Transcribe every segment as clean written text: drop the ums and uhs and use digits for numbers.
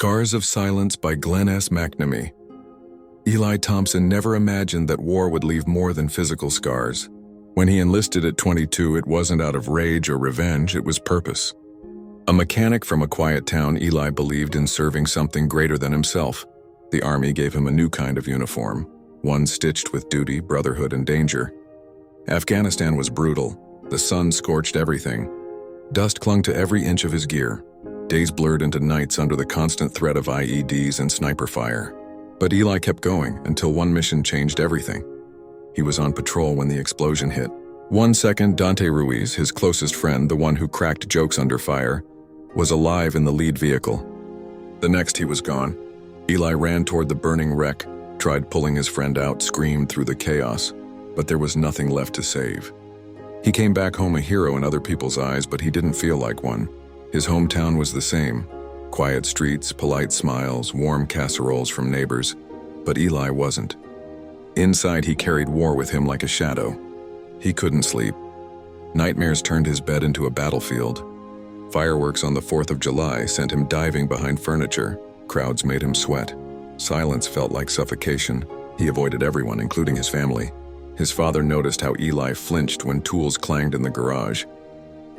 Scars of Silence by Glenn S. McNamee. Eli Thompson never imagined that war would leave more than physical scars. When he enlisted at 22, it wasn't out of rage or revenge, it was purpose. A mechanic from a quiet town, Eli believed in serving something greater than himself. The Army gave him a new kind of uniform, one stitched with duty, brotherhood, and danger. Afghanistan was brutal. The sun scorched everything. Dust clung to every inch of his gear. Days blurred into nights under the constant threat of IEDs and sniper fire. But Eli kept going until one mission changed everything. He was on patrol when the explosion hit. 1 second, Dante Ruiz, his closest friend, the one who cracked jokes under fire, was alive in the lead vehicle. The next, he was gone. Eli ran toward the burning wreck, tried pulling his friend out, screamed through the chaos, but there was nothing left to save. He came back home a hero in other people's eyes, but he didn't feel like one. His hometown was the same. Quiet streets, polite smiles, warm casseroles from neighbors. But Eli wasn't. Inside, he carried war with him like a shadow. He couldn't sleep. Nightmares turned his bed into a battlefield. Fireworks on the 4th of July sent him diving behind furniture. Crowds made him sweat. Silence felt like suffocation. He avoided everyone, including his family. His father noticed how Eli flinched when tools clanged in the garage.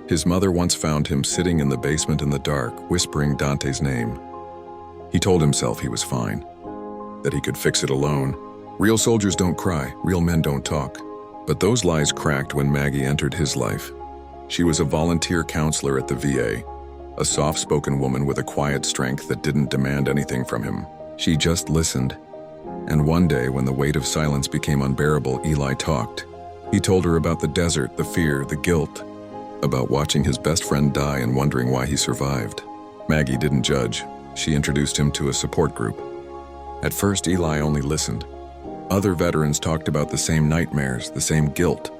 His mother once found him sitting in the basement in the dark, whispering Dante's name. He told himself he was fine, that he could fix it alone. Real soldiers don't cry, real men don't talk. But those lies cracked when Maggie entered his life. She was a volunteer counselor at the VA, a soft-spoken woman with a quiet strength that didn't demand anything from him. She just listened. And one day, when the weight of silence became unbearable, Eli talked. He told her about the desert, the fear, the guilt, about watching his best friend die and wondering why he survived. Maggie didn't judge. She introduced him to a support group. At first, Eli only listened. Other veterans talked about the same nightmares, the same guilt.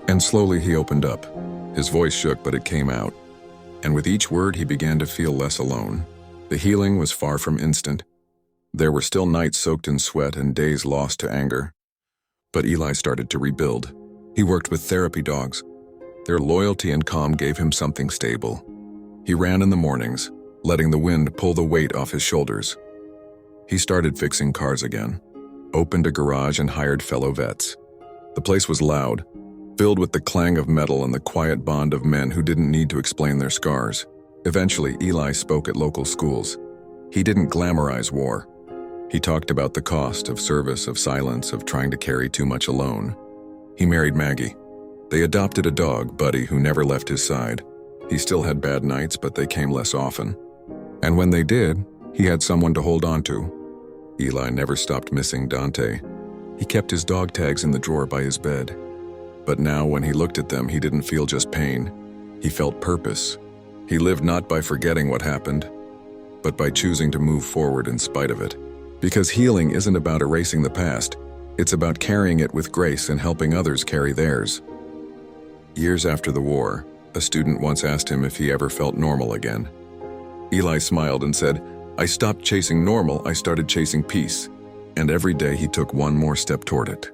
And slowly he opened up. His voice shook, but it came out. And with each word, he began to feel less alone. The healing was far from instant. There were still nights soaked in sweat and days lost to anger. But Eli started to rebuild. He worked with therapy dogs. Their loyalty and calm gave him something stable. He ran in the mornings, letting the wind pull the weight off his shoulders. He started fixing cars again, opened a garage and hired fellow vets. The place was loud, filled with the clang of metal and the quiet bond of men who didn't need to explain their scars. Eventually, Eli spoke at local schools. He didn't glamorize war. He talked about the cost of service, of silence, of trying to carry too much alone. He married Maggie. They adopted a dog, Buddy, who never left his side. He still had bad nights, but they came less often. And when they did, he had someone to hold on to. Eli never stopped missing Dante. He kept his dog tags in the drawer by his bed. But now, when he looked at them, he didn't feel just pain. He felt purpose. He lived not by forgetting what happened, but by choosing to move forward in spite of it. Because healing isn't about erasing the past. It's about carrying it with grace and helping others carry theirs. Years after the war, a student once asked him if he ever felt normal again. Eli smiled and said, "I stopped chasing normal, I started chasing peace." And every day he took one more step toward it.